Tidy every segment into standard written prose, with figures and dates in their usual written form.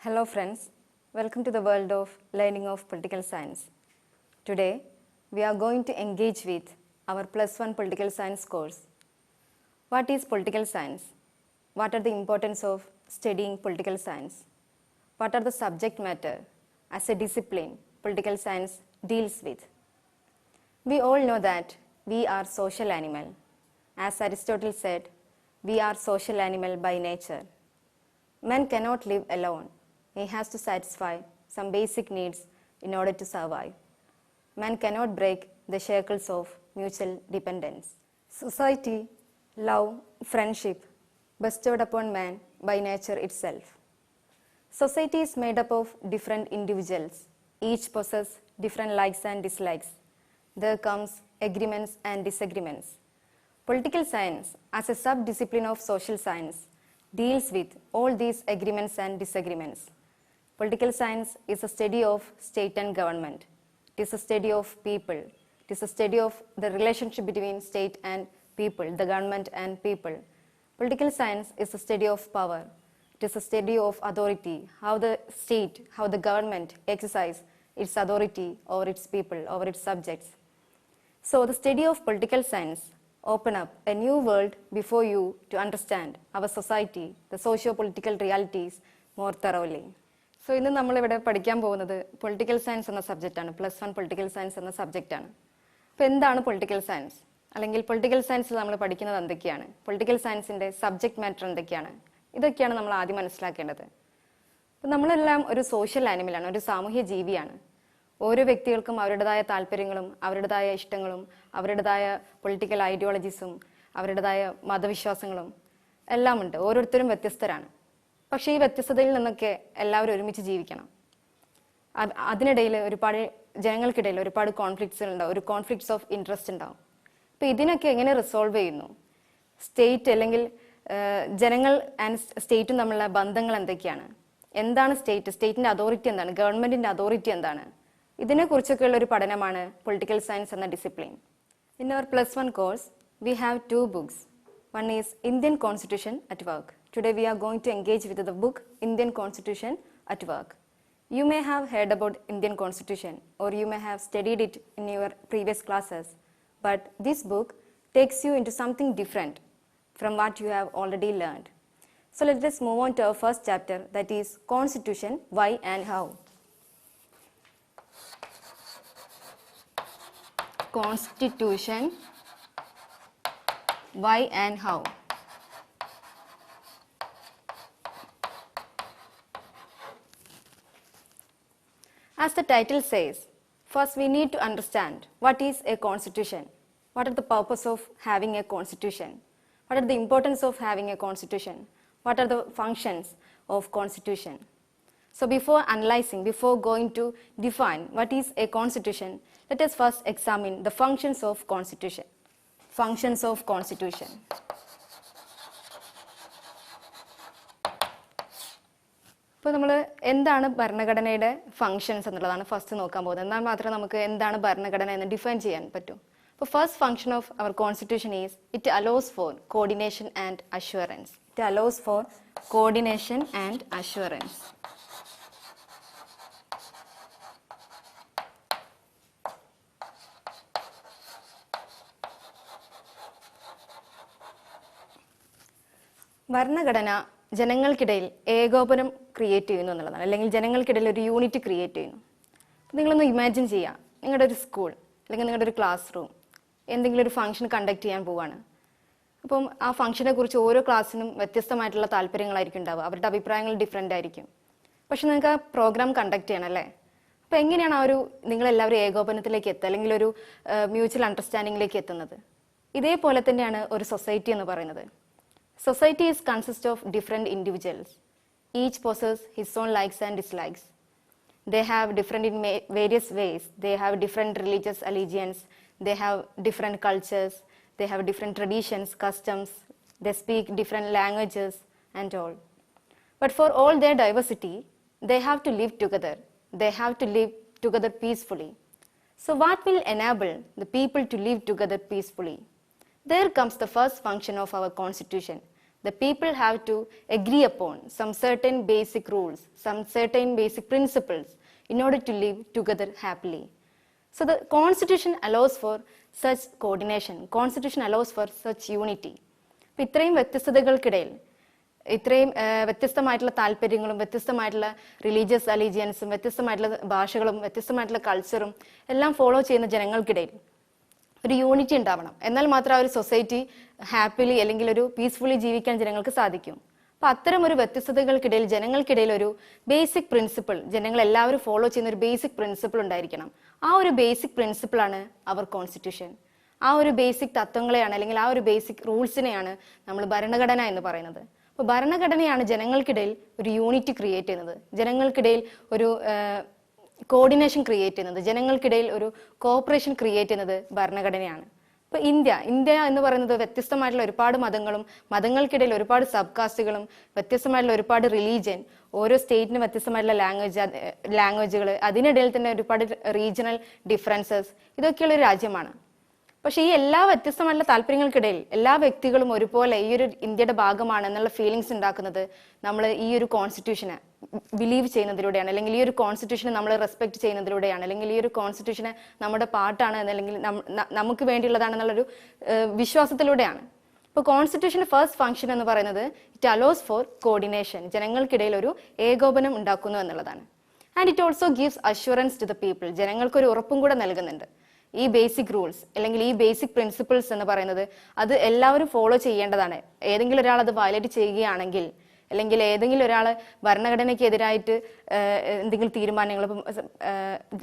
Hello friends, welcome to the world of learning of political science. Today, we are going to engage with our +1 political science course. What is political science? What are the importance of studying political science? What are the subject matter as a discipline political science deals with? We all know that we are social animal. As Aristotle said, we are social animal by nature. Man cannot live alone. He has to satisfy some basic needs in order to survive. Man cannot break the shackles of mutual dependence. Society, love, friendship bestowed upon man by nature itself. Society is made up of different individuals. Each possess different likes and dislikes. There comes agreements and disagreements. Political science, as a sub-discipline of social science, deals with all these agreements and disagreements. Political science is a study of state and government. It is a study of people. It is a study of the relationship between state and people, the government and people. Political science is a study of power. It is a study of authority, how the state, how the government exercise its authority over its people, over its subjects. So the study of political science open up a new world before you to understand our society, the socio-political realities more thoroughly. So ഇന്ന് നമ്മളിവിടെ പഠിക്കാൻ പോകുന്നത് political science എന്ന സബ്ജക്റ്റാണ്, +1 political science എന്ന സബ്ജക്റ്റാണ്. അപ്പോൾ എന്താണ് പൊളിറ്റിക്കൽ സയൻസ്, അല്ലെങ്കിൽ പൊളിറ്റിക്കൽ സയൻസിൽ നമ്മൾ പഠിക്കുന്നത് എന്തൊക്കെയാണ്, പൊളിറ്റിക്കൽ സയൻസിൻ്റെ സബ്ജക്റ്റ് മാറ്റർ എന്തൊക്കെയാണ്, ഇതൊക്കെയാണ് നമ്മൾ ആദ്യം മനസ്സിലാക്കേണ്ടത്. അപ്പോൾ നമ്മളെല്ലാം ഒരു സോഷ്യൽ ആനിമലാണ്, ഒരു സാമൂഹ്യ ജീവിയാണ്. ഓരോ വ്യക്തികൾക്കും അവരുടേതായ താല്പര്യങ്ങളും അവരുടേതായ ഇഷ്ടങ്ങളും അവരുടേതായ പൊളിറ്റിക്കൽ ഐഡിയോളജീസും അവരുടേതായ മതവിശ്വാസങ്ങളും എല്ലാം ഉണ്ട്. ഓരോരുത്തരും വ്യത്യസ്തരാണ്. പക്ഷേ ഈ വ്യത്യസ്തതയിൽ നിന്നൊക്കെ എല്ലാവരും ഒരുമിച്ച് ജീവിക്കണം. അതിനിടയിൽ ഒരുപാട് ജനങ്ങൾക്കിടയിൽ ഒരുപാട് കോൺഫ്ലിക്ട്സുകൾ ഉണ്ടാവും, ഒരു കോൺഫ്ലിക്ട്സ് ഓഫ് ഇൻട്രസ്റ്റ് ഉണ്ടാവും. അപ്പോൾ ഇതിനൊക്കെ എങ്ങനെ റിസോൾവ് ചെയ്യുന്നു? സ്റ്റേറ്റ് അല്ലെങ്കിൽ ജനങ്ങൾ ആൻഡ് സ്റ്റേറ്റും തമ്മിലുള്ള ബന്ധങ്ങൾ എന്തൊക്കെയാണ്? എന്താണ് സ്റ്റേറ്റ്, സ്റ്റേറ്റിൻ്റെ അതോറിറ്റി എന്താണ്, ഗവൺമെൻറ്റിൻ്റെ അതോറിറ്റി എന്താണ്? ഇതിനെക്കുറിച്ചൊക്കെയുള്ള ഒരു പഠനമാണ് പൊളിറ്റിക്കൽ സയൻസ് എന്ന discipline. In our +1 course we have 2 books. One is Indian Constitution at Work. Today we are going to engage with the book Indian Constitution at Work. You may have heard about Indian Constitution or you may have studied it in your previous classes, but this book takes you into something different from what you have already learned. So let us move on to our first chapter, that is Constitution, Why and How. Constitution, Why and How. As the title says, first we need to understand what is a constitution, what are the purpose of having a constitution, what are the importance of having a constitution, what are the functions of constitution. So before analyzing, before going to define what is a constitution, let us first examine the functions of constitution. Functions of constitution. ഇപ്പോൾ നമ്മൾ എന്താണ് ഭരണഘടനയുടെ functions എന്നുള്ളതാണ് first നോക്കാൻ പോകുന്നത്. എന്നാൽ മാത്രമേ നമുക്ക് എന്താണ് ഭരണഘടന എന്ന് ഡിഫൈൻ ചെയ്യാൻ പറ്റൂ. അപ്പോൾ first function of our constitution is it allows for coordination and assurance. It allows for coordination and assurance. ഭരണഘടന ജനങ്ങൾക്കിടയിൽ ഏകോപനം ക്രിയേറ്റ് ചെയ്യുന്നു എന്നുള്ളതാണ്, അല്ലെങ്കിൽ ജനങ്ങൾക്കിടയിൽ ഒരു യൂണിറ്റ് ക്രിയേറ്റ് ചെയ്യുന്നു. നിങ്ങളൊന്ന് ഇമാജിൻ ചെയ്യുക, നിങ്ങളുടെ ഒരു സ്കൂൾ അല്ലെങ്കിൽ നിങ്ങളുടെ ഒരു ക്ലാസ് റൂം എന്തെങ്കിലും ഒരു ഫംഗ്ഷൻ കണ്ടക്ട് ചെയ്യാൻ പോവുകയാണ്. അപ്പം ആ ഫംഗ്ഷനെ കുറിച്ച് ഓരോ ക്ലാസ്സിനും വ്യത്യസ്തമായിട്ടുള്ള താല്പര്യങ്ങളായിരിക്കും ഉണ്ടാവുക, അവരുടെ അഭിപ്രായങ്ങൾ ഡിഫറെൻ്റ് ആയിരിക്കും. പക്ഷെ നിങ്ങൾക്ക് ആ പ്രോഗ്രാം കണ്ടക്ട് ചെയ്യണം അല്ലേ? അപ്പോൾ എങ്ങനെയാണ് ആ ഒരു നിങ്ങളെല്ലാവരും ഏകോപനത്തിലേക്ക് എത്തുക, അല്ലെങ്കിൽ ഒരു മ്യൂച്വൽ അണ്ടർസ്റ്റാൻഡിങ്ങിലേക്ക് എത്തുന്നത്? ഇതേപോലെ തന്നെയാണ് ഒരു സൊസൈറ്റി എന്ന് പറയുന്നത്. Society is consist of different individuals. Each possesses his own likes and dislikes. They have different in various ways. They have different religious allegiance. They have different cultures. They have different traditions, customs. They speak different languages and all. But for all their diversity, they have to live together. They have to live together peacefully. So what will enable the people to live together peacefully? There comes the first function of our constitution, The people have to agree upon some certain basic rules, some certain basic principles in order to live together happily. So the Constitution allows for such coordination. Constitution allows for such unity. അപ്പോൾ ഇത്രയും വ്യത്യസ്തതകൾക്കിടയിൽ ഇത്രയും വ്യത്യസ്തമായിട്ടുള്ള താല്പര്യങ്ങളും വ്യത്യസ്തമായിട്ടുള്ള religious അലീജിയൻസും വ്യത്യസ്തമായിട്ടുള്ള ഭാഷകളും വ്യത്യസ്തമായിട്ടുള്ള കൾച്ചറും എല്ലാം ഫോളോ ചെയ്യുന്ന ജനങ്ങൾക്കിടയിൽ ഒരു യൂണിറ്റി ഉണ്ടാവണം. എന്നാൽ മാത്രം ആ ഒരു സൊസൈറ്റി ഹാപ്പിലി അല്ലെങ്കിൽ ഒരു പീസ്ഫുള്ളി ജീവിക്കാൻ ജനങ്ങൾക്ക് സാധിക്കും. അപ്പം അത്തരം ഒരു വ്യത്യസ്തതകൾക്കിടയിൽ ജനങ്ങൾക്കിടയിൽ ഒരു ബേസിക് പ്രിൻസിപ്പിൾ, ജനങ്ങൾ എല്ലാവരും ഫോളോ ചെയ്യുന്ന ഒരു ബേസിക് പ്രിൻസിപ്പിൾ ഉണ്ടായിരിക്കണം. ആ ഒരു ബേസിക് പ്രിൻസിപ്പിളാണ് അവർ കോൺസ്റ്റിറ്റ്യൂഷൻ. ആ ഒരു ബേസിക് തത്വങ്ങളെയാണ് അല്ലെങ്കിൽ ആ ഒരു ബേസിക് റൂൾസിനെയാണ് നമ്മൾ ഭരണഘടന എന്ന് പറയുന്നത്. അപ്പോൾ ഭരണഘടനയാണ് ജനങ്ങൾക്കിടയിൽ ഒരു യൂണിറ്റി ക്രിയേറ്റ് ചെയ്യുന്നത്, ജനങ്ങൾക്കിടയിൽ ഒരു കോർഡിനേഷൻ ക്രിയേറ്റ് ചെയ്യുന്നത്, ജനങ്ങൾക്കിടയിൽ ഒരു കോഓപ്പറേഷൻ ക്രിയേറ്റ് ചെയ്യുന്നത് ഭരണഘടനയാണ്. ഇപ്പോൾ ഇന്ത്യ എന്ന് പറയുന്നത് വ്യത്യസ്തമായിട്ടുള്ള ഒരുപാട് മതങ്ങളും മതങ്ങൾക്കിടയിൽ ഒരുപാട് സബ് കാസ്റ്റുകളും വ്യത്യസ്തമായിട്ടുള്ള ഒരുപാട് റിലീജിയൻ, ഓരോ സ്റ്റേറ്റിനും വ്യത്യസ്തമായിട്ടുള്ള ലാംഗ്വേജുകൾ, അതിനിടയിൽ തന്നെ ഒരുപാട് റീജിയണൽ ഡിഫറൻസസ്, ഇതൊക്കെയുള്ളൊരു രാജ്യമാണ്. പക്ഷേ ഈ എല്ലാ വ്യത്യസ്തമായിട്ടുള്ള താല്പര്യങ്ങൾക്കിടയിൽ എല്ലാ വ്യക്തികളും ഒരുപോലെ ഈ ഒരു ഇന്ത്യയുടെ ഭാഗമാണ് എന്നുള്ള ഫീലിങ്സ് ഉണ്ടാക്കുന്നത് നമ്മൾ ഈ ഒരു കോൺസ്റ്റിറ്റ്യൂഷനെ ബിലീവ് ചെയ്യുന്നതിലൂടെയാണ്, അല്ലെങ്കിൽ ഈ ഒരു കോൺസ്റ്റിറ്റ്യൂഷനെ നമ്മൾ റെസ്പെക്ട് ചെയ്യുന്നതിലൂടെയാണ്, അല്ലെങ്കിൽ ഈ ഒരു കോൺസ്റ്റിറ്റ്യൂഷനെ നമ്മുടെ പാർട്ടാണ് അല്ലെങ്കിൽ നമുക്ക് വേണ്ടിയുള്ളതാണെന്നുള്ളൊരു വിശ്വാസത്തിലൂടെയാണ്. ഇപ്പോൾ കോൺസ്റ്റിറ്റ്യൂഷൻ്റെ ഫസ്റ്റ് ഫംഗ്ഷൻ എന്ന് പറയുന്നത് ഇറ്റ് അലോസ് ഫോർ കോർഡിനേഷൻ, ജനങ്ങൾക്കിടയിൽ ഒരു ഏകോപനം ഉണ്ടാക്കുന്നു എന്നുള്ളതാണ്. And it also gives assurance to the people, ജനങ്ങൾക്കൊരു ഉറപ്പും കൂടെ നൽകുന്നുണ്ട്. ഈ ബേസിക് റൂൾസ് അല്ലെങ്കിൽ ഈ ബേസിക് പ്രിൻസിപ്പിൾസ് എന്ന് പറയുന്നത് അത് എല്ലാവരും ഫോളോ ചെയ്യേണ്ടതാണ്. ഏതെങ്കിലും ഒരാൾ അത് വയലേറ്റ് ചെയ്യുകയാണെങ്കിൽ അല്ലെങ്കിൽ ഏതെങ്കിലും ഒരാൾ ഭരണഘടനയ്ക്കെതിരായിട്ട് എന്തെങ്കിലും തീരുമാനങ്ങൾ, ഇപ്പം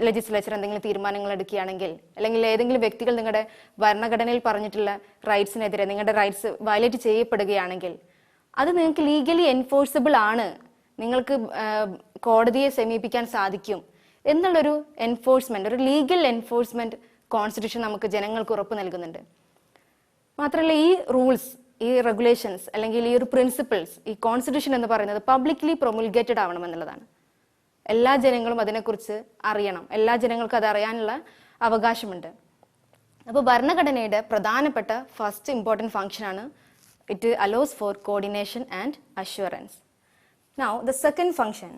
ലെജിസ്ലേച്ചർ എന്തെങ്കിലും തീരുമാനങ്ങൾ എടുക്കുകയാണെങ്കിൽ അല്ലെങ്കിൽ ഏതെങ്കിലും വ്യക്തികൾ നിങ്ങളുടെ ഭരണഘടനയിൽ പറഞ്ഞിട്ടുള്ള റൈറ്റ്സിനെതിരെ നിങ്ങളുടെ റൈറ്റ്സ് വയലേറ്റ് ചെയ്യപ്പെടുകയാണെങ്കിൽ അത് നിങ്ങൾക്ക് ലീഗലി എൻഫോഴ്സിബിൾ ആണ്, നിങ്ങൾക്ക് കോടതിയെ സമീപിക്കാൻ സാധിക്കും എന്നുള്ളൊരു എൻഫോഴ്സ്മെന്റ്, ഒരു ലീഗൽ എൻഫോഴ്സ്മെന്റ് കോൺസ്റ്റിറ്റ്യൂഷൻ നമുക്ക് ജനങ്ങൾക്ക് ഉറപ്പ് നൽകുന്നുണ്ട്. മാത്രമല്ല ഈ റൂൾസ്, ഈ റെഗുലേഷൻസ് അല്ലെങ്കിൽ ഈ ഒരു പ്രിൻസിപ്പിൾസ്, ഈ കോൺസ്റ്റിറ്റ്യൂഷൻ എന്ന് പറയുന്നത് പബ്ലിക്ലി പ്രൊമുൾഗേറ്റഡ് ആവണമെന്നുള്ളതാണ്. എല്ലാ ജനങ്ങളും അതിനെക്കുറിച്ച് അറിയണം, എല്ലാ ജനങ്ങൾക്കും അത് അറിയാനുള്ള അവകാശമുണ്ട്. അപ്പോൾ ഭരണഘടനയുടെ പ്രധാനപ്പെട്ട ഫസ്റ്റ് ഇമ്പോർട്ടൻറ്റ് ഫംഗ്ഷനാണ് it allows for coordination and assurance. Now the second function.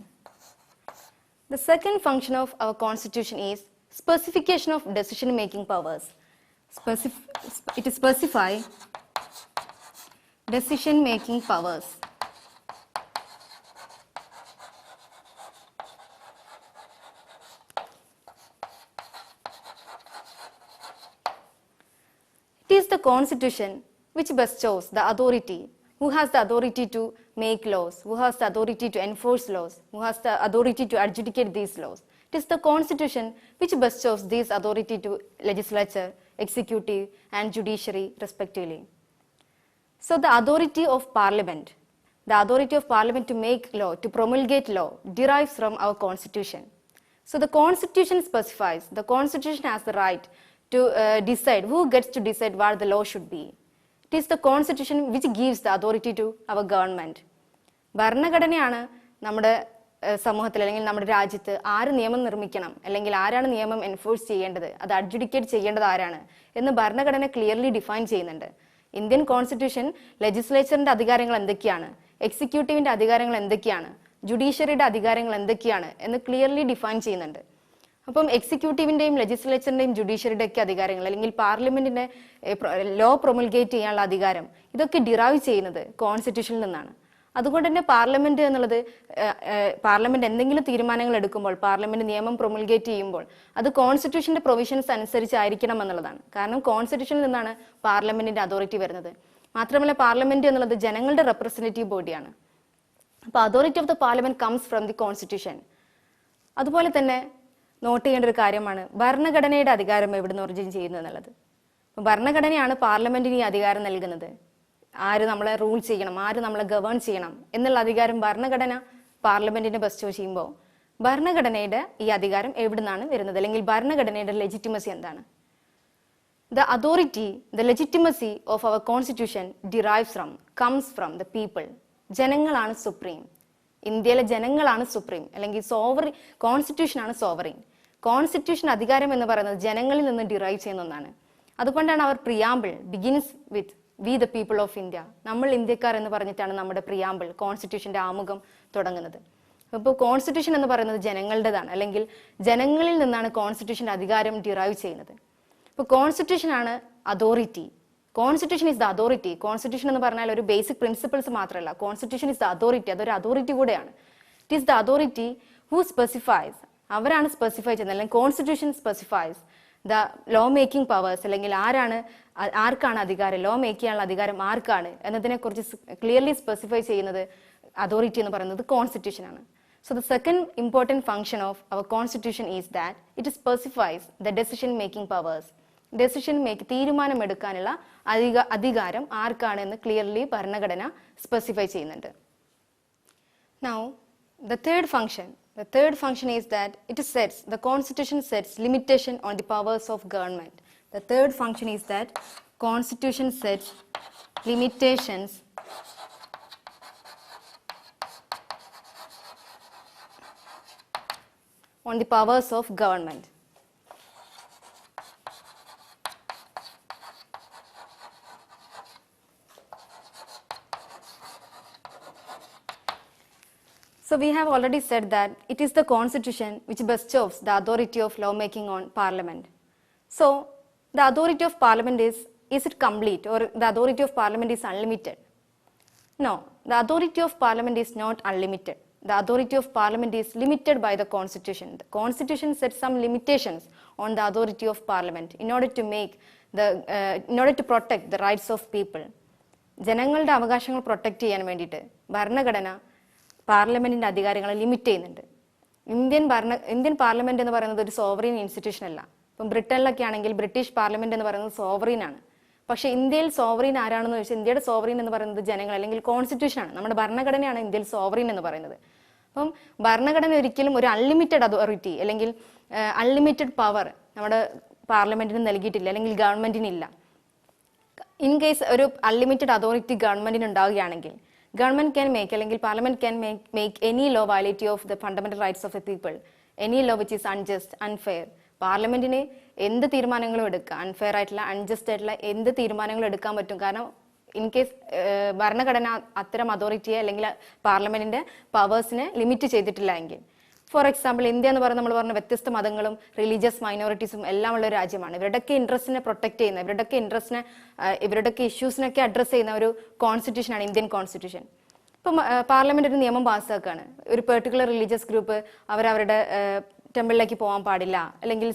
The second function of our constitution is specification of decision making powers. It specifies decision making powers. It is the constitution which bestows the authority, who has the authority to make laws, who has the authority to enforce laws, who has the authority to adjudicate these laws. It is the constitution which bestows this authority to legislature, executive and judiciary respectively. So the authority of parliament to make law, to promulgate law derives from our constitution. So the constitution specifies, the constitution has the right to decide, who gets to decide what the law should be. It is the constitution which gives the authority to our government. ഭരണഘടനയാണ് നമ്മുടെ സമൂഹത്തിൽ അല്ലെങ്കിൽ നമ്മുടെ രാജ്യത്ത് ആര് നിയമം നിർമ്മിക്കണം അല്ലെങ്കിൽ ആരാണ് നിയമം എൻഫോഴ്സ് ചെയ്യേണ്ടത്, അത് അഡ്ജുഡിക്കേറ്റ് ചെയ്യേണ്ടത് ആരാണ് എന്ന് ഭരണഘടന ക്ലിയർലി ഡിഫൈൻ ചെയ്യുന്നുണ്ട്. ഇന്ത്യൻ കോൺസ്റ്റിറ്റ്യൂഷൻ ലെജിസ്ലേച്ചറിന്റെ അധികാരങ്ങൾ എന്തൊക്കെയാണ്, എക്സിക്യൂട്ടീവിന്റെ അധികാരങ്ങൾ എന്തൊക്കെയാണ്, ജുഡീഷ്യറിയുടെ അധികാരങ്ങൾ എന്തൊക്കെയാണ് എന്ന് ക്ലിയർലി ഡിഫൈൻ ചെയ്യുന്നുണ്ട്. അപ്പം എക്സിക്യൂട്ടീവിന്റെയും ലെജിസ്ലേച്ചറിന്റെയും ജുഡീഷ്യറിയുടെ ഒക്കെ അധികാരങ്ങൾ അല്ലെങ്കിൽ പാർലമെന്റിന്റെ ലോ പ്രൊമുൾഗേറ്റ് ചെയ്യാനുള്ള അധികാരം ഇതൊക്കെ ഡിറൈവ് ചെയ്യുന്നത് കോൺസ്റ്റിറ്റ്യൂഷനിൽ നിന്നാണ്. അതുകൊണ്ട് തന്നെ പാർലമെന്റ് എന്നുള്ളത് പാർലമെന്റ് എന്തെങ്കിലും തീരുമാനങ്ങൾ എടുക്കുമ്പോൾ, പാർലമെന്റ് നിയമം പ്രൊമുൾഗേറ്റ് ചെയ്യുമ്പോൾ അത് കോൺസ്റ്റിറ്റ്യൂഷന്റെ പ്രൊവിഷൻസ് അനുസരിച്ചായിരിക്കണം എന്നുള്ളതാണ്. കാരണം കോൺസ്റ്റിറ്റ്യൂഷനിൽ നിന്നാണ് പാർലമെന്റിന്റെ അതോറിറ്റി വരുന്നത്. മാത്രമല്ല പാർലമെന്റ് എന്നുള്ളത് ജനങ്ങളുടെ റെപ്രസെന്റേറ്റീവ് ബോഡിയാണ്. അപ്പോൾ authority of the parliament comes from the constitution. അതുപോലെ തന്നെ നോട്ട് ചെയ്യേണ്ട ഒരു കാര്യമാണ് ഭരണഘടനയുടെ അധികാരം എവിടുന്ന് ഒറിജിൻ ചെയ്യുന്നു എന്നുള്ളത്. അപ്പോൾ ഭരണഘടനയാണ് പാർലമെന്റിന് ഈ അധികാരം നൽകുന്നത്. ആര് നമ്മളെ റൂൾ ചെയ്യണം, ആര് നമ്മളെ ഗവേൺ ചെയ്യണം എന്നുള്ള അധികാരം ഭരണഘടന പാർലമെന്റിന് ബെസ്റ്റോ ചെയ്യുമ്പോൾ ഭരണഘടനയുടെ ഈ അധികാരം എവിടുന്നാണ് വരുന്നത്, അല്ലെങ്കിൽ ഭരണഘടനയുടെ ലെജിറ്റിമസി എന്താണ്? The authority, the legitimacy of our constitution comes from the people. ജനങ്ങളാണ് സുപ്രീം. ഇന്ത്യയിലെ ജനങ്ങളാണ് സുപ്രീം, അല്ലെങ്കിൽ കോൺസ്റ്റിറ്റ്യൂഷൻ ആണ് സോവറിൻ. കോൺസ്റ്റിറ്റ്യൂഷൻ അധികാരം എന്ന് പറയുന്നത് ജനങ്ങളിൽ നിന്ന് ഡിറൈവ് ചെയ്യുന്ന ഒന്നാണ്. അതുകൊണ്ടാണ് അവർ preamble begins with we the people of India, നമ്മൾ ഇന്ത്യക്കാർ എന്ന് പറഞ്ഞിട്ടാണ് നമ്മുടെ പ്രിയാമ്പിൾ കോൺസ്റ്റിറ്റ്യൂഷൻ്റെ ആമുഖം തുടങ്ങുന്നത്. അപ്പോൾ കോൺസ്റ്റിറ്റ്യൂഷൻ എന്ന് പറയുന്നത് ജനങ്ങളുടേതാണ്, അല്ലെങ്കിൽ ജനങ്ങളിൽ നിന്നാണ് കോൺസ്റ്റിറ്റ്യൂഷൻ്റെ അധികാരം ഡിറൈവ് ചെയ്യുന്നത്. ഇപ്പോൾ കോൺസ്റ്റിറ്റ്യൂഷൻ ആണ് authority. Constitution is the authority. Constitution എന്ന് പറഞ്ഞാൽ ഒരു ബേസിക് പ്രിൻസിപ്പിൾസ് മാത്രമല്ല, കോൺസ്റ്റിറ്റ്യൂഷൻ ഇസ് ദ അതോറിറ്റി. അതൊരു അതോറിറ്റി കൂടെയാണ്. It is the authority who specifies, അവരാണ് സ്പെസിഫൈ ചെയ്യുന്നത്, അല്ലെങ്കിൽ constitution specifies the law making powers, അല്ലെങ്കിൽ ആർക്കാണ് അധികാരം, ലോ മേക്ക് ചെയ്യാനുള്ള അധികാരം ആർക്കാണ് എന്നതിനെക്കുറിച്ച് ക്ലിയർലി സ്പെസിഫൈ ചെയ്യുന്നത് അതോറിറ്റി എന്ന് പറയുന്നത് കോൺസ്റ്റിറ്റ്യൂഷൻ ആണ്. So the second important function of our constitution is that it specifies the decision making powers. തീരുമാനമെടുക്കാനുള്ള അധികാരം ആർക്കാണ് എന്ന് ക്ലിയർലി ഭരണഘടന സ്പെസിഫൈ ചെയ്യുന്നുണ്ട്. Now the third function is that the constitution sets limitation on the powers of government. The third function is that constitution sets limitations on the powers of government. So we have already said that it is the constitution which bestows the authority of lawmaking on parliament. So the authority of parliament is it complete, or the authority of parliament is unlimited? No, the authority of parliament is not unlimited. The authority of parliament is limited by the constitution. The constitution sets some limitations on the authority of parliament in order to protect the rights of people. ജനങ്ങളുടെ അവകാശങ്ങൾ protect ചെയ്യാൻ വേണ്ടിയിട്ട് ഭരണഘടന പാർലമെന്റിന്റെ അധികാരങ്ങളെ limit ചെയ്യുന്നുണ്ട്. Indian parliament എന്ന് പറയുന്നത് ഒരു സോവറീൻ ഇൻസ്റ്റിറ്റ്യൂഷൻ അല്ല. ഇപ്പം ബ്രിട്ടനിലൊക്കെ ആണെങ്കിൽ ബ്രിട്ടീഷ് പാർലമെന്റ് എന്ന് പറയുന്നത് സോവറീൻ ആണ്. പക്ഷേ ഇന്ത്യയിൽ സോവറീൻ ആരാണെന്ന് ചോദിച്ചാൽ ഇന്ത്യയുടെ സോവറീൻ എന്ന് പറയുന്നത് ജനങ്ങൾ, അല്ലെങ്കിൽ കോൺസ്റ്റിറ്റ്യൂഷൻ ആണ്. നമ്മുടെ ഭരണഘടനയാണ് ഇന്ത്യയിൽ സോവറീൻ എന്ന് പറയുന്നത്. അപ്പം ഭരണഘടന ഒരിക്കലും ഒരു അൺലിമിറ്റഡ് അതോറിറ്റി അല്ലെങ്കിൽ അൺലിമിറ്റഡ് പവർ നമ്മുടെ പാർലമെന്റിന് നൽകിയിട്ടില്ല, അല്ലെങ്കിൽ ഗവൺമെന്റിനില്ല. ഇൻ കേസ് ഒരു അൺലിമിറ്റഡ് അതോറിറ്റി ഗവൺമെന്റിന് ഉണ്ടാവുകയാണെങ്കിൽ ഗവൺമെന്റ് ക്യാൻ മേക്ക്, അല്ലെങ്കിൽ parliament can make any law വയലേറ്റീവ് of the fundamental rights of the people, any law which is unjust, unfair. പാർലമെന്റിന് എന്ത് തീരുമാനങ്ങളും എടുക്കാം, അൺഫെയർ ആയിട്ടുള്ള, അൺജസ്റ്റ് ആയിട്ടുള്ള എന്ത് തീരുമാനങ്ങളും എടുക്കാൻ പറ്റും. കാരണം ഇൻ കേസ് ഭരണഘടന അത്തരം അതോറിറ്റിയെ അല്ലെങ്കിൽ പാർലമെന്റിന്റെ പവേഴ്സിനെ ലിമിറ്റ് ചെയ്തിട്ടില്ല എങ്കിൽ, ഫോർ എക്സാമ്പിൾ ഇന്ത്യ എന്ന് പറയുന്നത് നമ്മൾ പറഞ്ഞ വ്യത്യസ്ത മതങ്ങളും റിലീജിയസ് മൈനോറിറ്റീസും എല്ലാം ഉള്ള ഒരു രാജ്യമാണ്. ഇവരുടെയൊക്കെ ഇൻട്രസ്റ്റിനെ പ്രൊട്ടക്ട് ചെയ്യുന്ന, ഇവരുടെയൊക്കെ ഇഷ്യൂസിനൊക്കെ അഡ്രസ്സ് ചെയ്യുന്ന ഒരു കോൺസ്റ്റിറ്റ്യൂഷനാണ് ഇന്ത്യൻ കോൺസ്റ്റിറ്റ്യൂഷൻ. ഇപ്പം പാർലമെന്റ് ഒരു നിയമം പാസ്സാക്കുകയാണ്, ഒരു പെർട്ടിക്കുലർ റിലീജിയസ് ഗ്രൂപ്പ് അവരവരുടെ ടെമ്പിളിലേക്ക് പോകാൻ പാടില്ല, അല്ലെങ്കിൽ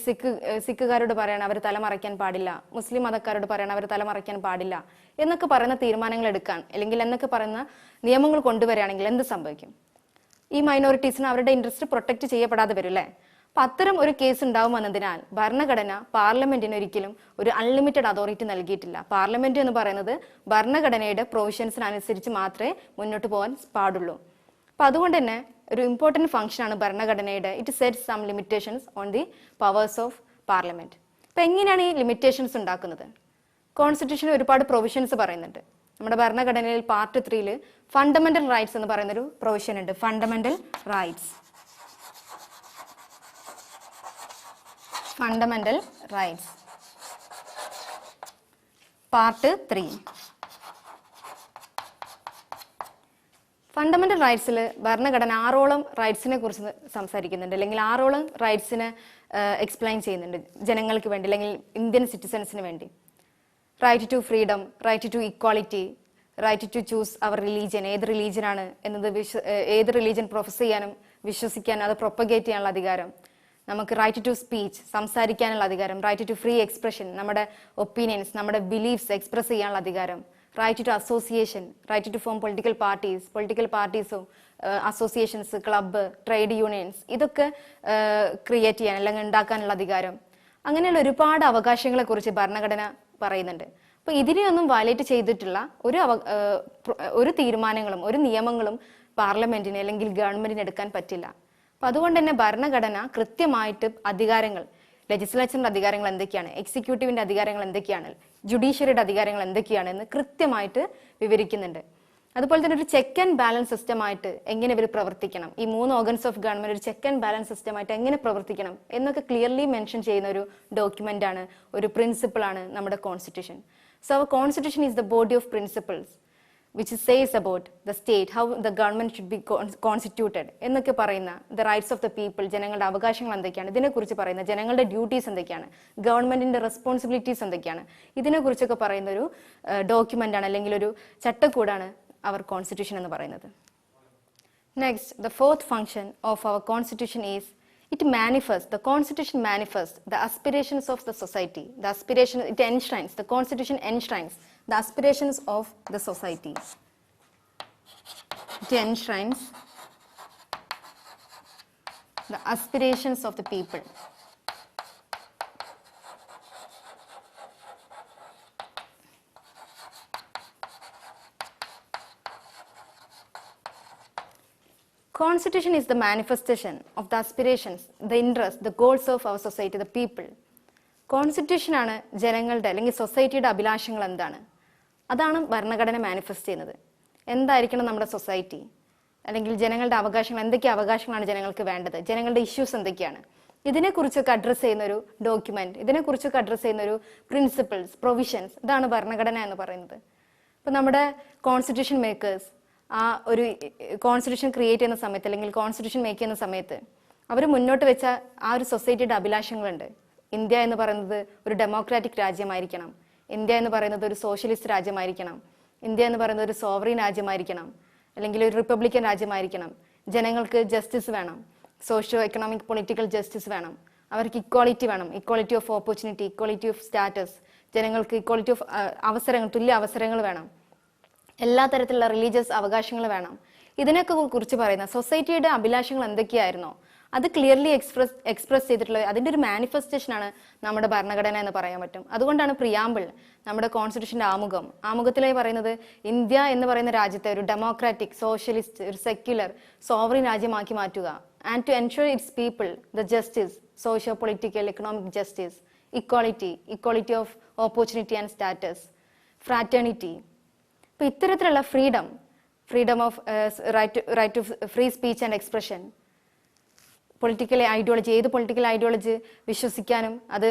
സിഖുകാരോട് പറയണം അവർ തലമറയ്ക്കാൻ പാടില്ല, മുസ്ലിം മതക്കാരോട് പറയണം അവർ തലമറയ്ക്കാൻ പാടില്ല എന്നൊക്കെ പറയുന്ന തീരുമാനങ്ങൾ എടുക്കാൻ, അല്ലെങ്കിൽ എന്നൊക്കെ പറയുന്ന നിയമങ്ങൾ കൊണ്ടുവരികയാണെങ്കിൽ എന്ത് സംഭവിക്കും? ഈ മൈനോറിറ്റീസിന് അവരുടെ ഇൻട്രസ്റ്റ് പ്രൊട്ടക്ട് ചെയ്യപ്പെടാതെ വരും അല്ലേ? അപ്പൊ അത്തരം ഒരു കേസ് ഉണ്ടാവുമെന്നതിനാൽ ഭരണഘടന പാർലമെന്റിന് ഒരിക്കലും ഒരു അൺലിമിറ്റഡ് അതോറിറ്റി നൽകിയിട്ടില്ല. പാർലമെന്റ് എന്ന് പറയുന്നത് ഭരണഘടനയുടെ പ്രൊവിഷൻസിനനുസരിച്ച് മാത്രമേ മുന്നോട്ട് പോകാൻ പാടുള്ളൂ. അപ്പൊ അതുകൊണ്ട് തന്നെ ഒരു ഇമ്പോർട്ടൻറ്റ് ഫംഗ്ഷനാണ് ഭരണഘടനയുടെ. It sets some limitations on the powers of parliament. അപ്പൊ എങ്ങനെയാണ് ഈ ലിമിറ്റേഷൻസ് ഉണ്ടാക്കുന്നത്? കോൺസ്റ്റിറ്റ്യൂഷനിൽ ഒരുപാട് പ്രൊവിഷൻസ് പറയുന്നുണ്ട്. നമ്മുടെ ഭരണഘടനയിൽ പാർട്ട് 3 ഫണ്ടമെന്റൽ റൈറ്റ്സ് എന്ന് പറയുന്നൊരു പ്രൊവിഷൻ ഉണ്ട്. Fundamental rights part 3. ഫണ്ടമെന്റൽ റൈറ്റ്സിൽ ഭരണഘടന 6ഓളം റൈറ്റ്സിനെ കുറിച്ച് സംസാരിക്കുന്നുണ്ട്, അല്ലെങ്കിൽ 6ഓളം റൈറ്റ്സിനെ എക്സ്പ്ലെയിൻ ചെയ്യുന്നുണ്ട് ജനങ്ങൾക്ക് വേണ്ടി, അല്ലെങ്കിൽ ഇന്ത്യൻ സിറ്റിസൺസിന് വേണ്ടി. Right to freedom, right to equality, right to choose our religion, ഏത് റിലീജിയനാണ് എന്നത് ഏത് റിലീജിയൻ പ്രൊഫസ് ചെയ്യാനും വിശ്വസിക്കാനും അത് പ്രൊപ്പഗേറ്റ് ചെയ്യാനുള്ള അധികാരം. നമുക്ക് റൈറ്റ് ടു സ്പീച്ച്, സംസാരിക്കാനുള്ള അധികാരം. റൈറ്റ് ടു ഫ്രീ എക്സ്പ്രഷൻ, നമ്മുടെ ഒപ്പീനിയൻസ്, നമ്മുടെ ബിലീഫ്സ് എക്സ്പ്രസ് ചെയ്യാനുള്ള അധികാരം. Right to association, right to form political പാർട്ടീസും അസോസിയേഷൻസ്, ക്ലബ്ബ്, ട്രേഡ് യൂണിയൻസ്, ഇതൊക്കെ ക്രിയേറ്റ് ചെയ്യാൻ അല്ലെങ്കിൽ ഉണ്ടാക്കാനുള്ള അധികാരം. അങ്ങനെയുള്ള ഒരുപാട് അവകാശങ്ങളെ കുറിച്ച് ഭരണഘടന പറയുന്നുണ്ട്. അപ്പോൾ ഇതിനെയൊന്നും വയലേറ്റ് ചെയ്തിട്ടുള്ള ഒരു തീരുമാനങ്ങളും ഒരു നിയമങ്ങളും പാർലമെന്റിന് അല്ലെങ്കിൽ ഗവൺമെന്റിന് എടുക്കാൻ പറ്റില്ല. അപ്പം അതുകൊണ്ട് തന്നെ ഭരണഘടന കൃത്യമായിട്ട് അധികാരങ്ങൾ, ലെജിസ്ലേച്ചറിന്റെ അധികാരങ്ങൾ എന്തൊക്കെയാണ്, എക്സിക്യൂട്ടീവിന്റെ അധികാരങ്ങൾ എന്തൊക്കെയാണ്, ജുഡീഷ്യറിയുടെ അധികാരങ്ങൾ എന്തൊക്കെയാണ് എന്ന് കൃത്യമായിട്ട് വിവരിക്കുന്നുണ്ട്. അതുപോലെ തന്നെ ഒരു ചെക്ക് ആൻഡ് ബാലൻസ് സിസ്റ്റമായിട്ട് എങ്ങനെ ഇവർ പ്രവർത്തിക്കണം, ഈ 3 ഓർഗൻസ് ഓഫ് ഗവൺമെന്റ് ഒരു ചെക്ക് ആൻഡ് ബാലൻസ് സിസ്റ്റമായിട്ട് എങ്ങനെ പ്രവർത്തിക്കണം എന്നൊക്കെ ക്ലിയർലി മെൻഷൻ ചെയ്യുന്ന ഒരു ഡോക്യുമെന്റ് ആണ്, ഒരു പ്രിൻസിപ്പിളാണ് നമ്മുടെ constitution. So our constitution is the body of principles which says about the state, how the government should be constituted എന്നൊക്കെ പറയുന്ന the rights of the people, ജനങ്ങളുടെ അവകാശങ്ങൾ എന്തൊക്കെയാണ്, ഇതിനെക്കുറിച്ച് പറയുന്ന ജനങ്ങളുടെ ഡ്യൂട്ടീസ് എന്തൊക്കെയാണ്, ഗവൺമെന്റിന്റെ റെസ്പോൺസിബിലിറ്റീസ് എന്തൊക്കെയാണ്, ഇതിനെക്കുറിച്ചൊക്കെ പറയുന്ന ഒരു ഡോക്യുമെന്റ് ആണ് അല്ലെങ്കിൽ ഒരു ചട്ടക്കൂടാണ് അവർ കോൺസ്റ്റിറ്റ്യൂഷൻ എന്ന് പറയുന്നത്. Next, the fourth function of our constitution is it manifests, the constitution manifests the aspirations of the society. The aspiration, it enshrines, the constitution enshrines the aspirations of the society. It enshrines the aspirations of the people. Constitution is the manifestation of the aspirations, the interests, the goals of our society, the people. Constitution ആണ് ജനങ്ങളുടെ അല്ലെങ്കിൽ സൊസൈറ്റിയുടെ അഭിലാഷങ്ങൾ എന്താണ്, അതാണ് ഭരണഘടന manifest ചെയ്യുന്നത്. എന്തായിരിക്കണം നമ്മുടെ സൊസൈറ്റി, അല്ലെങ്കിൽ ജനങ്ങളുടെ അവകാശങ്ങൾ, എന്തൊക്കെ അവകാശങ്ങളാണ് ജനങ്ങൾക്ക് വേണ്ടത്, ജനങ്ങളുടെ ഇഷ്യൂസ് എന്തൊക്കെയാണ്, ഇതിനെക്കുറിച്ചൊക്കെ അഡ്രസ്സ് ചെയ്യുന്ന ഒരു ഡോക്യുമെന്റ്, ഇതിനെക്കുറിച്ചൊക്കെ അഡ്രസ്സ് ചെയ്യുന്ന ഒരു പ്രിൻസിപ്പിൾസ്, പ്രൊവിഷൻസ്, ഇതാണ് ഭരണഘടന എന്ന് പറയുന്നത്. ഇപ്പം നമ്മുടെ കോൺസ്റ്റിറ്റ്യൂഷൻ മേക്കേഴ്സ് ആ ഒരു കോൺസ്റ്റിറ്റ്യൂഷൻ ക്രിയേറ്റ് ചെയ്യുന്ന സമയത്ത് അല്ലെങ്കിൽ കോൺസ്റ്റിറ്റ്യൂഷൻ മേക്ക് ചെയ്യുന്ന സമയത്ത് അവർ മുന്നോട്ട് വെച്ച ആ ഒരു സൊസൈറ്റിയുടെ അഭിലാഷങ്ങളുണ്ട്. ഇന്ത്യ എന്ന് പറയുന്നത് ഒരു ഡെമോക്രാറ്റിക് രാജ്യമായിരിക്കണം, ഇന്ത്യ എന്ന് പറയുന്നത് ഒരു സോഷ്യലിസ്റ്റ് രാജ്യമായിരിക്കണം, ഇന്ത്യ എന്ന് പറയുന്നത് ഒരു സോവറിൻ രാജ്യമായിരിക്കണം, അല്ലെങ്കിൽ ഒരു റിപ്പബ്ലിക്കൻ രാജ്യമായിരിക്കണം, ജനങ്ങൾക്ക് ജസ്റ്റിസ് വേണം, സോഷ്യോ എക്കണോമിക് പൊളിറ്റിക്കൽ ജസ്റ്റിസ് വേണം, അവർക്ക് ഇക്വാളിറ്റി വേണം, equality of opportunity, equality of status, ജനങ്ങൾക്ക് ഇക്വാളിറ്റി ഓഫ് അവസരങ്ങൾ, തുല്യ അവസരങ്ങൾ വേണം, എല്ലാ തരത്തിലുള്ള റിലീജിയസ് അവകാശങ്ങൾ വേണം. ഇതിനൊക്കെ കുറിച്ച് പറയുന്ന സൊസൈറ്റിയുടെ അഭിലാഷങ്ങൾ എന്തൊക്കെയായിരുന്നോ അത് ക്ലിയർലി എക്സ്പ്രസ് ചെയ്തിട്ടുള്ള അതിൻ്റെ ഒരു മാനിഫെസ്റ്റേഷനാണ് നമ്മുടെ ഭരണഘടന എന്ന് പറയാൻ പറ്റും. അതുകൊണ്ടാണ് പ്രിയാമ്പിൾ, നമ്മുടെ കോൺസ്റ്റിറ്റ്യൂഷൻ്റെ ആമുഖത്തിലായി പറയുന്നത് ഇന്ത്യ എന്ന് പറയുന്ന രാജ്യത്തെ ഒരു ഡെമോക്രാറ്റിക്, സോഷ്യലിസ്റ്റ്, ഒരു സെക്യുലർ, സോവറിൻ രാജ്യമാക്കി മാറ്റുക. And to ensure its people the justice, socio political economic justice, equality of opportunity and status, fraternity. അപ്പോൾ ഇത്തരത്തിലുള്ള freedom of right to free speech and expression, political ideology, ഏത് political ideology വിശ്വസിക്കാനും അത്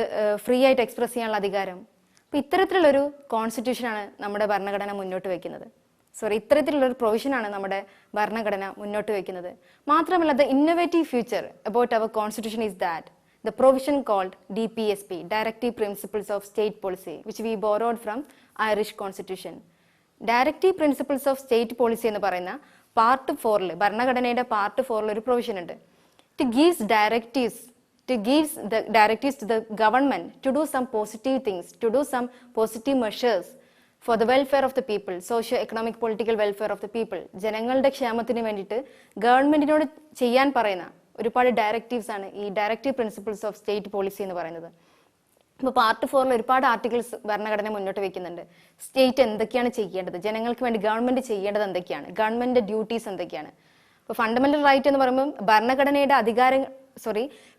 free ആയിട്ട് express ചെയ്യാനുള്ള അധികാരം. അപ്പോൾ ഇത്തരത്തിലുള്ളൊരു കോൺസ്റ്റിറ്റ്യൂഷനാണ് നമ്മുടെ ഭരണഘടന മുന്നോട്ട് വയ്ക്കുന്നത്. ഇത്തരത്തിലുള്ളൊരു പ്രൊവിഷനാണ് നമ്മുടെ ഭരണഘടന മുന്നോട്ട് വയ്ക്കുന്നത്. മാത്രമല്ല, the innovative future about our constitution is that the provision called DPSP, Directive Principles of State Policy, which we borrowed from Irish Constitution. Directive Principles of State Policy എന്ന് പറയുന്ന പാർട്ട് 4 ഭരണഘടനയുടെ പാർട്ട് 4 ഒരു പ്രൊവിഷൻ ഉണ്ട്. It gives directives to the government to do some positive things, to do some positive measures for the welfare of the people, socio-economic, political welfare of the people. ജനങ്ങളുടെ ക്ഷേമത്തിന് വേണ്ടിയിട്ട് ഗവൺമെന്റിനോട് ചെയ്യാൻ പറയുന്ന ഒരുപാട് ഡയറക്റ്റീവ്സ് ആണ് ഈ directive principles of state policy എന്ന് പറയുന്നത്. ഇപ്പോൾ പാർട്ട് 4 ഒരുപാട് ആർട്ടിക്കിൾസ് ഭരണഘടന മുന്നോട്ട് വയ്ക്കുന്നുണ്ട്. സ്റ്റേറ്റ് എന്തൊക്കെയാണ് ചെയ്യേണ്ടത്, ജനങ്ങൾക്ക് വേണ്ടി ഗവൺമെന്റ് ചെയ്യേണ്ടത് എന്തൊക്കെയാണ്, ഗവൺമെന്റിന്റെ ഡ്യൂട്ടീസ് എന്തൊക്കെയാണ്. ഇപ്പോൾ ഫണ്ടമെന്റൽ റൈറ്റ് എന്ന് പറയുമ്പോൾ ഭരണഘടനയുടെ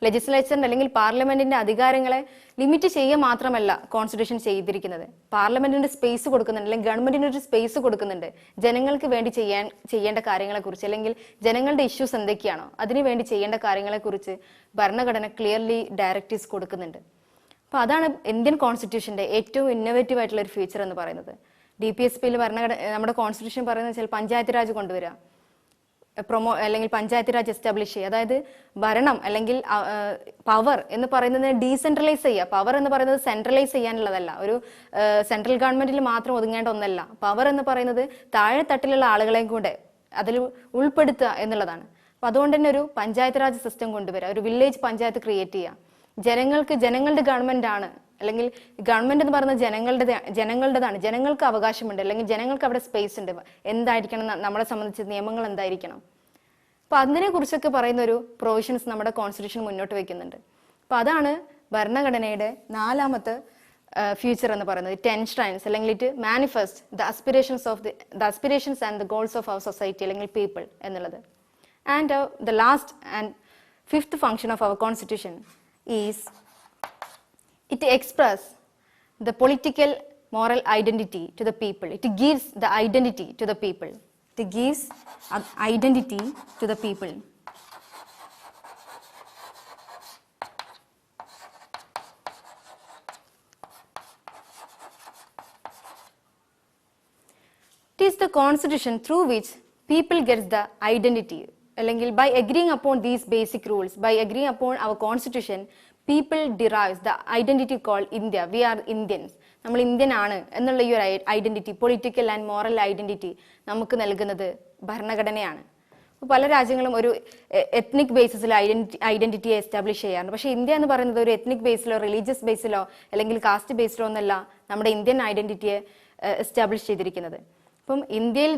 ലെജിസ്ലേച്ചറിന്റെ അല്ലെങ്കിൽ പാർലമെന്റിന്റെ അധികാരങ്ങളെ ലിമിറ്റ് ചെയ്യുക മാത്രമല്ല കോൺസ്റ്റിറ്റ്യൂഷൻ ചെയ്തിരിക്കുന്നത്. പാർലമെന്റിന് സ്പേസ് കൊടുക്കുന്നുണ്ട്, അല്ലെങ്കിൽ ഗവൺമെന്റിന് ഒരു സ്പേസ് കൊടുക്കുന്നുണ്ട് ജനങ്ങൾക്ക് വേണ്ടി ചെയ്യേണ്ട കാര്യങ്ങളെക്കുറിച്ച്, അല്ലെങ്കിൽ ജനങ്ങളുടെ ഇഷ്യൂസ് എന്തൊക്കെയാണോ അതിനു വേണ്ടി ചെയ്യേണ്ട കാര്യങ്ങളെക്കുറിച്ച് ഭരണഘടന ക്ലിയർലി ഡയറക്റ്റീവ്സ് കൊടുക്കുന്നുണ്ട്. അപ്പോൾ അതാണ് ഇന്ത്യൻ കോൺസ്റ്റിറ്റ്യൂഷന്റെ ഏറ്റവും ഇന്നോവേറ്റീവ് ആയിട്ടുള്ള ഒരു ഫീച്ചർ എന്ന് പറയുന്നത്. DPSPയിൽ നമ്മുടെ കോൺസ്റ്റിറ്റ്യൂഷൻ പറയുന്നത് വെച്ചാൽ പഞ്ചായത്ത് രാജ് കൊണ്ടുവരിക, അല്ലെങ്കിൽ പഞ്ചായത്ത് രാജ് എസ്റ്റാബ്ലിഷ് ചെയ്യുക. അതായത് ഭരണം അല്ലെങ്കിൽ പവർ എന്ന് പറയുന്നതിനെ ഡീസെൻട്രലൈസ് ചെയ്യുക. പവർ എന്ന് പറയുന്നത് സെൻട്രലൈസ് ചെയ്യാനുള്ളതല്ല, ഒരു സെൻട്രൽ ഗവൺമെന്റിൽ മാത്രം ഒതുങ്ങേണ്ട ഒന്നല്ല. പവർ എന്ന് പറയുന്നത് താഴെ തട്ടിലുള്ള ആളുകളെയും കൂടെ അതിൽ ഉൾപ്പെടുത്തുക എന്നുള്ളതാണ്. അപ്പം അതുകൊണ്ട് തന്നെ ഒരു പഞ്ചായത്ത് രാജ് സിസ്റ്റം കൊണ്ടുവരിക, ഒരു വില്ലേജ് പഞ്ചായത്ത് ക്രിയേറ്റ് ചെയ്യുക. ജനങ്ങളുടെ ഗവൺമെന്റ് ആണ്, അല്ലെങ്കിൽ ഗവൺമെന്റ് എന്ന് പറയുന്നത് ജനങ്ങളുടേതാണ്, ജനങ്ങൾക്ക് അവകാശമുണ്ട്, അല്ലെങ്കിൽ ജനങ്ങൾക്ക് അവിടെ സ്പേസ് ഉണ്ട്. എന്തായിരിക്കണം നമ്മളെ സംബന്ധിച്ച് നിയമങ്ങൾ എന്തായിരിക്കണം, അപ്പൊ അതിനെ കുറിച്ചൊക്കെ പറയുന്ന ഒരു പ്രൊവിഷൻസ് നമ്മുടെ കോൺസ്റ്റിറ്റ്യൂഷൻ മുന്നോട്ട് വയ്ക്കുന്നുണ്ട്. അപ്പൊ അതാണ് ഭരണഘടനയുടെ 4ാമത്തെ ഫ്യൂച്ചർ എന്ന് പറയുന്നത്. ഇറ്റ് എൻഷ്രൈൻസ് അല്ലെങ്കിൽ it manifest the aspirations and the goals of our society അല്ലെങ്കിൽ പീപ്പിൾ എന്നുള്ളത്. And the last and 5th function of our constitution is it expresses the political moral identity to the people. It gives the identity to the people. It gives identity to the people. constitution through which people gets the identity. അല്ലെങ്കിൽ by agreeing upon these basic rules, by agreeing upon our constitution, people derives the identity called India. We are Indians. നമ്മൾ Indian ആണ് എന്നുള്ള ഈ ഒരു identity, political and moral identity നമുക്ക് നൽകുന്നത് ഭരണഘടനയാണ്. പല രാജ്യങ്ങളും ഒരു എത്നിക് ബേസിസിൽ ഐഡന്റിറ്റിയെ എസ്റ്റാബ്ലിഷ് ചെയ്യാറുണ്ട്. പക്ഷേ ഇന്ത്യ എന്ന് പറയുന്നത് ഒരു എത്നിക് ബേസിലോ റിലീജിയസ് ബേസിലോ അല്ലെങ്കിൽ കാസ്റ്റ് ബേസിലോ ഒന്നല്ല നമ്മുടെ ഇന്ത്യൻ ഐഡന്റിറ്റിയെ എസ്റ്റാബ്ലിഷ് ചെയ്തിരിക്കുന്നത്. അപ്പം ഇന്ത്യയിൽ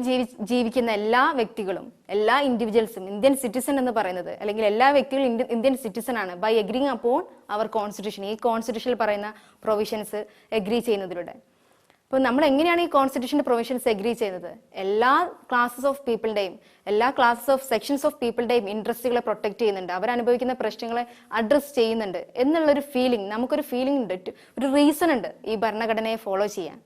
ജീവിക്കുന്ന എല്ലാ വ്യക്തികളും, എല്ലാ ഇൻഡിവിജ്വൽസും ഇന്ത്യൻ സിറ്റിസൺ എന്ന് പറയുന്നത്, അല്ലെങ്കിൽ എല്ലാ വ്യക്തികളും ഇന്ത്യൻ സിറ്റിസൺ ആണ് by agreeing upon our constitution. ഈ കോൺസ്റ്റിറ്റ്യൂഷനിൽ പറയുന്ന പ്രൊവിഷൻസ് എഗ്രി ചെയ്യുന്നതിലൂടെ. അപ്പോൾ നമ്മൾ എങ്ങനെയാണ് ഈ കോൺസ്റ്റിറ്റ്യൂഷൻ്റെ പ്രൊവിഷൻസ് എഗ്രി ചെയ്യുന്നത്? എല്ലാ ക്ലാസസ് ഓഫ് പീപ്പിളുടെയും, എല്ലാ ക്ലാസസ് ഓഫ് സെക്ഷൻസ് ഓഫ് പീപ്പിളുടെയും ഇൻട്രസ്റ്റുകളെ പ്രൊട്ടക്ട് ചെയ്യുന്നുണ്ട്, അവരനുഭവിക്കുന്ന പ്രശ്നങ്ങളെ അഡ്രസ്സ് ചെയ്യുന്നുണ്ട് എന്നുള്ളൊരു ഫീലിംഗ്, നമുക്കൊരു ഫീലിംഗ് ഉണ്ട്, ഒരു റീസൺ ഉണ്ട് ഈ ഭരണഘടനയെ ഫോളോ ചെയ്യാൻ.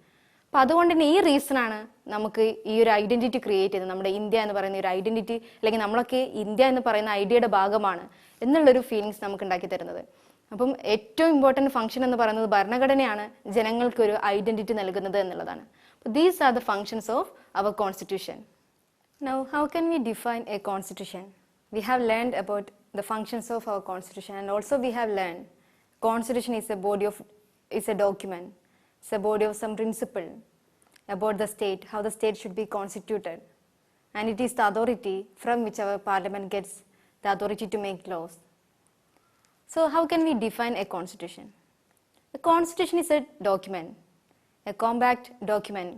അപ്പം അതുകൊണ്ട് തന്നെ ഈ റീസണാണ് നമുക്ക് ഈ ഒരു ഐഡന്റിറ്റി ക്രിയേറ്റ് ചെയ്യുന്നത്. നമ്മുടെ ഇന്ത്യ എന്ന് പറയുന്ന ഒരു ഐഡന്റിറ്റി, അല്ലെങ്കിൽ നമ്മളൊക്കെ ഇന്ത്യ എന്ന് പറയുന്ന ഐഡിയയുടെ ഭാഗമാണ് എന്നുള്ളൊരു ഫീലിങ്സ് നമുക്ക് ഉണ്ടാക്കി തരുന്നത്. അപ്പം ഏറ്റവും ഇമ്പോർട്ടൻറ്റ് ഫംഗ്ഷൻ എന്ന് പറയുന്നത് ഭരണഘടനയാണ് ജനങ്ങൾക്ക് ഒരു ഐഡന്റിറ്റി നൽകുന്നത് എന്നുള്ളതാണ്. These are the functions of our constitution. Now how can we define a constitution? We have learned about the functions of our constitution and also we have learn constitution is a document. It's a body of some principle about the state, how the state should be constituted, and it is the authority from which our parliament gets the authority to make laws. So how can we define a constitution? A constitution is a document, a compact document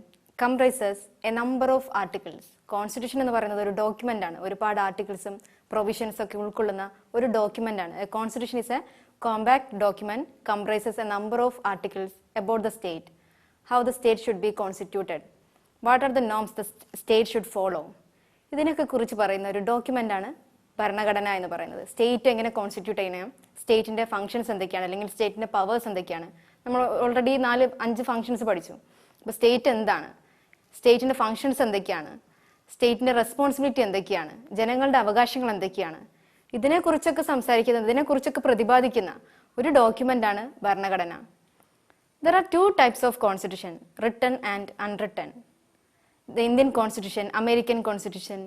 comprises a number of articles. Constitution എന്ന് പറയുന്നത് ഒരു document ആണ്, ഒരുപാട് ആർട്ടിക്കിൾസും provisions ഒക്കെ ഉൾക്കൊള്ളുന്ന ഒരു document ആണ്. A constitution is a compact document comprises a number of articles about the state, how the state should be constituted, what are the norms the state should follow. ഇതിനൊക്കെ കുറിച്ച് പറയുന്ന ഒരു ഡോക്യുമെന്റ് ആണ് ഭരണഘടന എന്ന് പറയുന്നത്. സ്റ്റേറ്റ് എങ്ങനെ കോൺസ്റ്റിറ്റ്യൂട്ട് ചെയ്യണം, സ്റ്റേറ്റിന്റെ ഫംഗ്ഷൻസ് എന്തൊക്കെയാണ്, അല്ലെങ്കിൽ സ്റ്റേറ്റിന്റെ പവേഴ്സ് എന്തൊക്കെയാണ്. നമ്മൾ ഓൾറെഡി 4-5 ഫംഗ്ഷൻസ് പഠിച്ചു. അപ്പോൾ സ്റ്റേറ്റ് എന്താണ്, സ്റ്റേറ്റിന്റെ ഫംഗ്ഷൻസ് എന്തൊക്കെയാണ്, സ്റ്റേറ്റിന്റെ റെസ്പോൺസിബിലിറ്റി എന്തൊക്കെയാണ്, ജനങ്ങളുടെ അവകാശങ്ങൾ എന്തൊക്കെയാണ്, ഇതിനെക്കുറിച്ചൊക്കെ സംസാരിക്കുന്ന, ഇതിനെക്കുറിച്ചൊക്കെ പ്രതിപാദിക്കുന്ന ഒരു ഡോക്യുമെന്റ് ആണ് ഭരണഘടന. There are 2 types of constitution, written and unwritten. The Indian constitution, American constitution,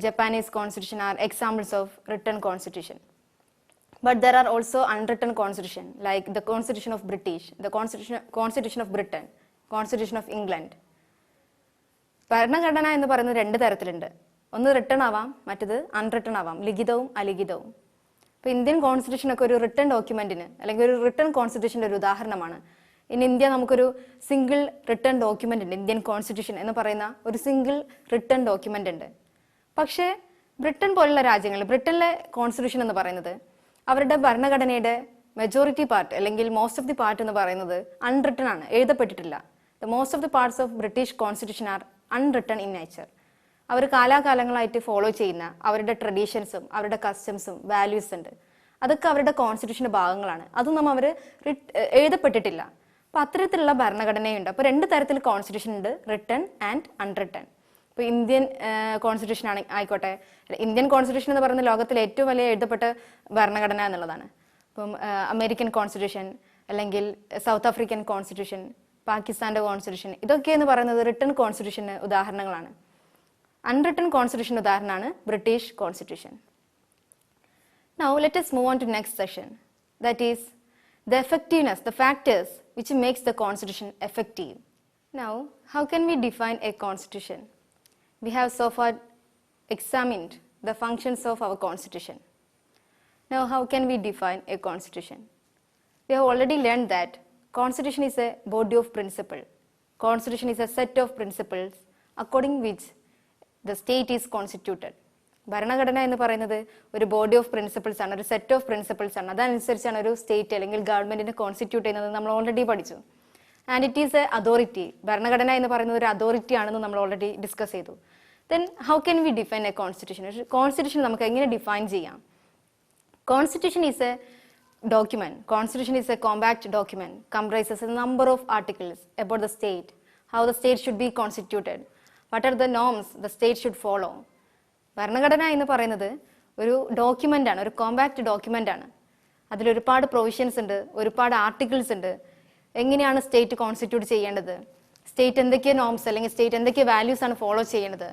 Japanese constitution are examples of written constitution. But there are also unwritten constitution, like the constitution of British, the constitution of Britain, constitution of England. ഭരണഘടന എന്ന് പറയുന്നത് 2 തരത്തിലുണ്ട്. ഒന്ന് written ആവാം, മറ്റത് unwritten ആവാം, ലിഖിതവും അലിഖിതവും. ഇപ്പോൾ Indian constitution ഒക്കെ ഒരു റിട്ടൺ ഡോക്യുമെന്റിന് അല്ലെങ്കിൽ ഒരു റിട്ടൺ കോൺസ്റ്റിറ്റ്യൂഷൻ്റെ ഒരു ഉദാഹരണമാണ്. ഇൻ ഇന്ത്യ നമുക്കൊരു സിംഗിൾ റിട്ടൺ ഡോക്യുമെന്റ് ഉണ്ട്. ഇന്ത്യൻ കോൺസ്റ്റിറ്റ്യൂഷൻ എന്ന് പറയുന്ന ഒരു സിംഗിൾ റിട്ടൺ ഡോക്യുമെന്റ് ഉണ്ട്. പക്ഷേ ബ്രിട്ടൻ പോലുള്ള രാജ്യങ്ങൾ, ബ്രിട്ടനിലെ കോൺസ്റ്റിറ്റ്യൂഷൻ എന്ന് പറയുന്നത് അവരുടെ ഭരണഘടനയുടെ മെജോറിറ്റി പാർട്ട് അല്ലെങ്കിൽ മോസ്റ്റ് ഓഫ് ദി പാർട്ട് എന്ന് പറയുന്നത് അൺറിട്ടൺ ആണ്, എഴുതപ്പെട്ടിട്ടില്ല. The most of the parts of British constitution are unwritten in nature. അവർ കാലാകാലങ്ങളായിട്ട് ഫോളോ ചെയ്യുന്ന അവരുടെ ട്രഡീഷൻസും അവരുടെ കസ്റ്റംസും വാല്യൂസ് ഉണ്ട്. അതൊക്കെ അവരുടെ കോൺസ്റ്റിറ്റ്യൂഷൻ്റെ ഭാഗങ്ങളാണ്. അതൊന്നും അവർ എഴുതപ്പെട്ടിട്ടില്ല. അപ്പോൾ അത്തരത്തിലുള്ള ഭരണഘടനയുണ്ട്. അപ്പോൾ 2 തരത്തിൽ കോൺസ്റ്റിറ്റ്യൂഷൻ ഉണ്ട്, റിട്ടൺ ആൻഡ് അൺറിട്ടൺ. ഇപ്പോൾ ഇന്ത്യൻ കോൺസ്റ്റിറ്റ്യൂഷൻ ആയിക്കോട്ടെ, ഇന്ത്യൻ കോൺസ്റ്റിറ്റ്യൂഷൻ എന്ന് പറയുന്ന ലോകത്തിലെ ഏറ്റവും വലിയ എഴുതപ്പെട്ട ഭരണഘടന എന്നുള്ളതാണ്. ഇപ്പം അമേരിക്കൻ കോൺസ്റ്റിറ്റ്യൂഷൻ അല്ലെങ്കിൽ സൗത്ത് ആഫ്രിക്കൻ കോൺസ്റ്റിറ്റ്യൂഷൻ, പാകിസ്ഥാൻ്റെ കോൺസ്റ്റിറ്റ്യൂഷൻ, ഇതൊക്കെ എന്ന് പറയുന്നത് റിട്ടൺ കോൺസ്റ്റിറ്റ്യൂഷന് ഉദാഹരണങ്ങളാണ്. അൺറിട്ടൺ കോൺസ്റ്റിറ്റ്യൂഷൻ ഉദാഹരണമാണ് British constitution. Now let us move on to next session, that is the effectiveness, the factors which makes the constitution effective. Now how can we define a constitution? We have so far examined the functions of our constitution. Now how can we define a constitution? We have already learned that constitution is a body of principle. Constitution is a set of principles according which the state is constituted. ഭരണഘടന എന്ന് പറയുന്നത് ഒരു body of principles ആണ്, ഒരു set of principles ആണ്. അതനുസരിച്ചാണ് ഒരു state അല്ലെങ്കിൽ ഗവൺമെന്റിനെ കോൺസ്റ്റിറ്റ്യൂട്ട് ചെയ്യുന്നത് നമ്മൾ ഓൾറെഡി പഠിച്ചു. And it is A authority. ഭരണഘടന എന്ന് പറയുന്നത് ഒരു അതോറിറ്റി ആണെന്ന് നമ്മൾ ഓൾറെഡി ഡിസ്കസ് ചെയ്തു. Then how can we define a constitution? Constitution നമുക്ക് എങ്ങനെ ഡിഫൈൻ ചെയ്യാം? Constitution is A document. Constitution is a compact document, comprises a number of articles about the state, how the state should be constituted, what are the norms the state should follow. ഭരണഘടന എന്ന് പറയുന്നത് ഒരു document ആണ്, ഒരു compact document ആണ്. അതിൽ ഒരുപാട് provisions ഉണ്ട്, ഒരുപാട് ആർട്ടിക്കിൾസ് ഉണ്ട്. എങ്ങനെയാണ് സ്റ്റേറ്റ് കോൺസ്റ്റിറ്റ്യൂട്ട് ചെയ്യേണ്ടത്, സ്റ്റേറ്റ് എന്തൊക്കെ നോംസ് അല്ലെങ്കിൽ സ്റ്റേറ്റ് എന്തൊക്കെ വാല്യൂസ് ആണ് ഫോളോ ചെയ്യുന്നത്,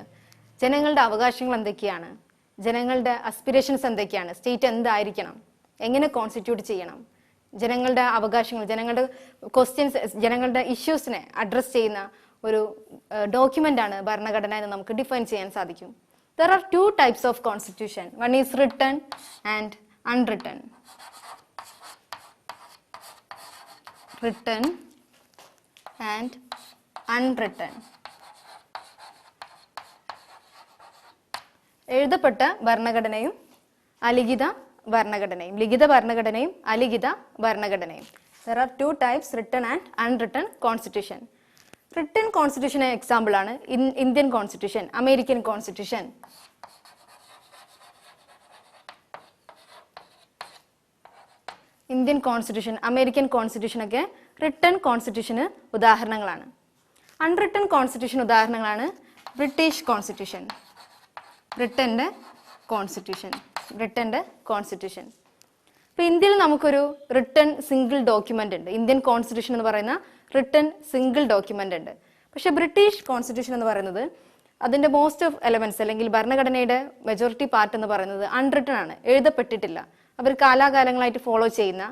ജനങ്ങളുടെ അവകാശങ്ങൾ എന്തൊക്കെയാണ്, ജനങ്ങളുടെ അസ്പിറേഷൻസ് എന്തൊക്കെയാണ്, സ്റ്റേറ്റ് എന്തായിരിക്കണം, എങ്ങനെ കോൺസ്റ്റിറ്റ്യൂട്ട് ചെയ്യണം, ജനങ്ങളുടെ അവകാശങ്ങൾ, ജനങ്ങളുടെ ക്വസ്റ്റ്യൻസ്, ജനങ്ങളുടെ ഇഷ്യൂസിനെ അഡ്രസ് ചെയ്യുന്ന ഒരു ഡോക്യുമെന്റ് ആണ് ഭരണഘടന എന്ന് നമുക്ക് ഡിഫൈൻ ചെയ്യാൻ സാധിക്കും. There are two types of constitution. One is written and unwritten. Written and unwritten. എഴുതപ്പെട്ട ഭരണഘടനയും അലിഖിത ഭരണഘടനയും, ലിഖിത ഭരണഘടനയും അലിഖിത ഭരണഘടനയും. There are two types, written and unwritten constitution. Written constitution example ആണ് Indian constitution, American constitution. Indian constitution, American constitution ഒക്കെ written കോൺസ്റ്റിറ്റ്യൂഷന് ഉദാഹരണങ്ങളാണ്. Unwritten constitution ഉദാഹരണങ്ങളാണ് ബ്രിട്ടീഷ് കോൺസ്റ്റിറ്റ്യൂഷൻ, ബ്രിട്ടന്റെ കോൺസ്റ്റിറ്റ്യൂഷൻ, ബ്രിട്ടന്റെ കോൺസ്റ്റിറ്റ്യൂഷൻ. ഇപ്പൊ ഇന്ത്യയിൽ നമുക്കൊരു റിട്ടൺ സിംഗിൾ ഡോക്യുമെന്റ് ഉണ്ട്. ഇന്ത്യൻ കോൺസ്റ്റിറ്റ്യൂഷൻ എന്ന് പറയുന്ന റിട്ടൺ സിംഗിൾ ഡോക്യുമെന്റ് ഉണ്ട്. പക്ഷെ ബ്രിട്ടീഷ് കോൺസ്റ്റിറ്റ്യൂഷൻ എന്ന് പറയുന്നത് അതിന്റെ മോസ്റ്റ് ഓഫ് എലമെന്റ്സ് അല്ലെങ്കിൽ ഭരണഘടനയുടെ മെജോറിറ്റി പാർട്ട് എന്ന് പറയുന്നത് അൺറിട്ടൺ ആണ്, എഴുതപ്പെട്ടിട്ടില്ല. അവർ കാലാകാലങ്ങളായിട്ട് ഫോളോ ചെയ്യുന്ന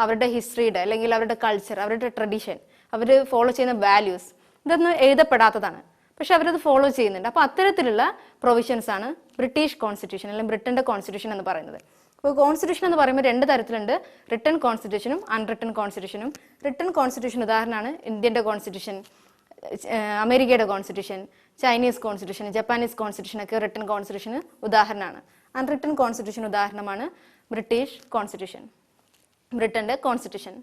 അവരുടെ ഹിസ്റ്ററിയുടെ അല്ലെങ്കിൽ അവരുടെ കൾച്ചർ, അവരുടെ ട്രഡീഷൻ, അവർ ഫോളോ ചെയ്യുന്ന വാല്യൂസ്, ഇതൊന്നും എഴുതപ്പെടാത്തതാണ്. പക്ഷെ അവരത് ഫോളോ ചെയ്യുന്നുണ്ട്. അപ്പോൾ അത്തരത്തിലുള്ള പ്രൊവിഷൻസ് ആണ് ബ്രിട്ടീഷ് കോൺസ്റ്റിറ്റ്യൂഷൻ അല്ലെങ്കിൽ ബ്രിട്ടന്റെ കോൺസ്റ്റിറ്റ്യൂഷൻ എന്ന് പറയുന്നത്. അപ്പോൾ കോൺസ്റ്റിറ്റ്യൂഷൻ എന്ന് പറയുമ്പോൾ രണ്ട് തരത്തിലുണ്ട്, റിട്ടൺ കോൺസ്റ്റിറ്റ്യൂഷനും അൺറിട്ടൺ കോൺസ്റ്റിറ്റ്യൂഷനും. റിട്ടൺ കോൺസ്റ്റിറ്റ്യൂഷൻ ഉദാഹരണമാണ് ഇന്ത്യൻ്റെ കോൺസ്റ്റിറ്റ്യൂഷൻ, അമേരിക്കയുടെ constitution, Chinese constitution, Japanese constitution ഒക്കെ റിട്ടൺ കോൺസ്റ്റിറ്റ്യൂഷന് ഉദാഹരണമാണ്. അൺറിട്ടൺ കോൺസ്റ്റിറ്റ്യൂഷൻ ഉദാഹരണമാണ് ബ്രിട്ടീഷ് കോൺസ്റ്റിറ്റ്യൂഷൻ, ബ്രിട്ടന്റെ കോൺസ്റ്റിറ്റ്യൂഷൻ.